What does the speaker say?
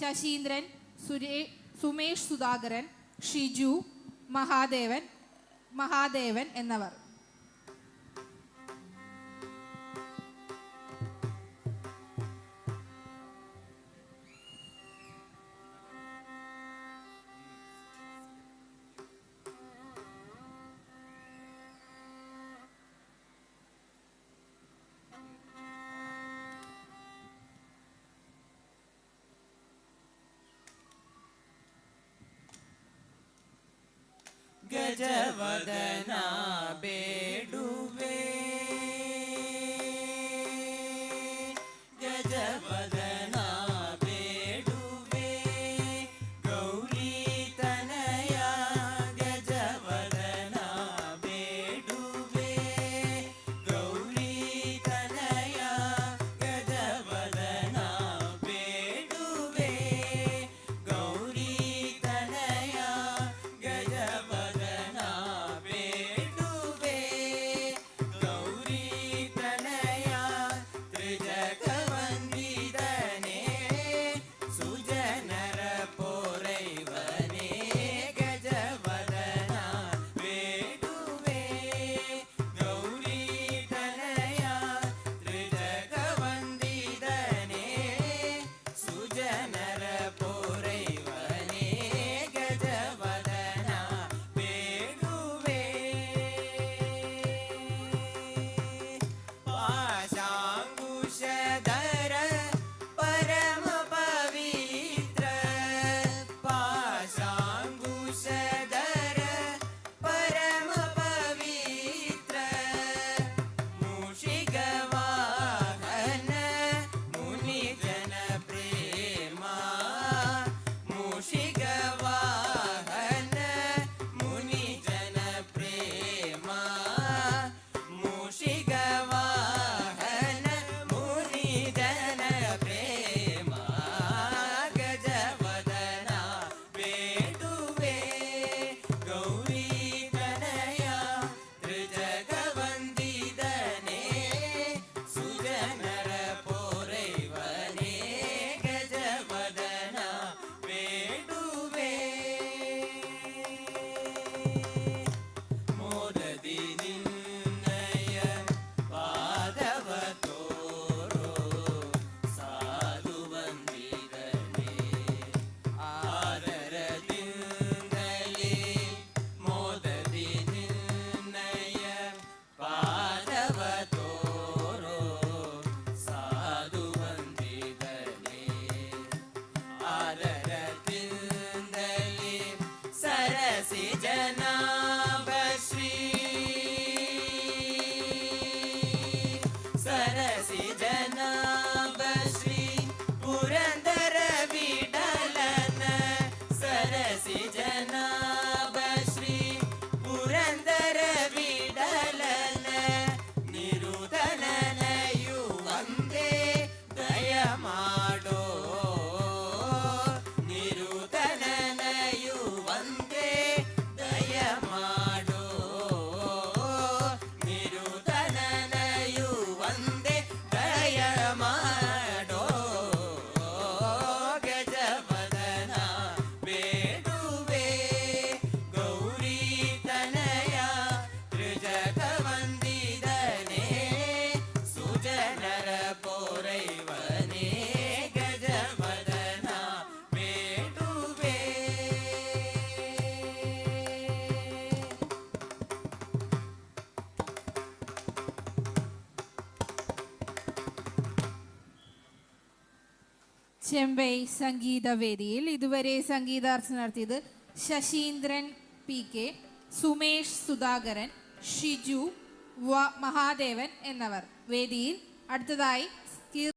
ശശീന്ദ്രൻ, സുമേഷ് സുധാകരൻ, ഷിജു, മഹാദേവൻ എന്നിവർ. ಗಜವದನ ಬೇಡುವೆ ಗಜವದನ ಬೇಡುವೆ ಗೌರಿ ತನಯ ಗಜವದನ ಬೇಡುವೆ ಗೌರಿ ತನಯ ಗಜವದನ ಬೇಡುವೆ ಗೌರಿ ತನಯ ಗಜವದನ ಬೇಡುವೆ ಗೌರಿ ತನಯ ತ್ರಿಜಗ ವಂದಿದನೆ ಸುಜನರ ಪೋರೈವನೆ ಗಜವದನ ಬೇಡುವೆ ಗೌರಿ ತನಯ ತ್ರಿಜಗ ವಂದಿದನೆ ಸುಜನರ ಪೋರೈವನೆ ಗಜವದನ ಬೇಡುವೆ ಪಾಶಾಂಕುಶಧರ ಪರಮ ಪವಿತ್ರ ಪಾಶಾಂಕುಶಧರ ಪರಮ ಪವಿತ್ರ ಮೂಷಿಕ ವಾಹನ ಮುನಿ ಜನ ಪ್ರೇಮ ಮೂಷಿಕ ವಾಹನ ಮುನಿ ಜನ ಪ್ರೇಮ ಮೂಷಿಕ ವಾಹನ ಮುನಿ ಜನ ಪ್ರೇಮ ಗಜವದನ ಬೇಡುವೆ ಗೌರಿ ತನಯ ತ್ರಿಜಗ ವಂದಿದನೆ ಸುಜನರ ಪೋರೈವನೆ ಗಜವದನ ಬೇಡುವೆ ಮೋದದಿ ನಿನ್ನಯ ಪಾದವ ತೋರೋ ಸಾಧು ವಂದಿದನೆ ಆದರದಿಂದಲೇ ಮೋದದಿ ನಿನ್ನಯ ಪಾದವ ತೋರೋ ಸಾಧು ವಂದಿದನೆ ಆದರದಿಂದಲೇ ಸರಸಿ ಜನಾಭ ಶ್ರೀ ಸರಸಿ ಜನಾಭ ಶ್ರೀ ಪುರಂದರ ವಿಠಲನ ಸರಸಿ ಜನಾಭ ಶ್ರೀ ಪುರಂದರ ವಿಠಲನ ನಿರುದನನಯು ಒಂದೇ ದಯ ಮಾಡೋ ನಿರುದನನಯು ಒಂದೇ ದಯ ಮಾಡೋ ನಿರುದನನಯು ಒಂದೇ ದಯ ಮಾಡೋ ಗಜವದನ ಬೇಡುವೆ ಗೌರಿ ತನಯ ತ್ರಿಜಗ ವಂದಿದನೆ ಸುಜನರ ಪೋರೈವನೆ ಗಜವದನ ಬೇಡುವೆ ചെമ്പൈ സംഗീതവേദിയിൽ ഇതുവരെ സംഗീതാർച്ചന നടത്തിയത് ശശീന്ദ്രൻ PK, സുമേഷ് സുധാകരൻ, ഷിജു, മഹാദേവൻ എന്നിവർ. വേദിയിൽ അടുത്തതായി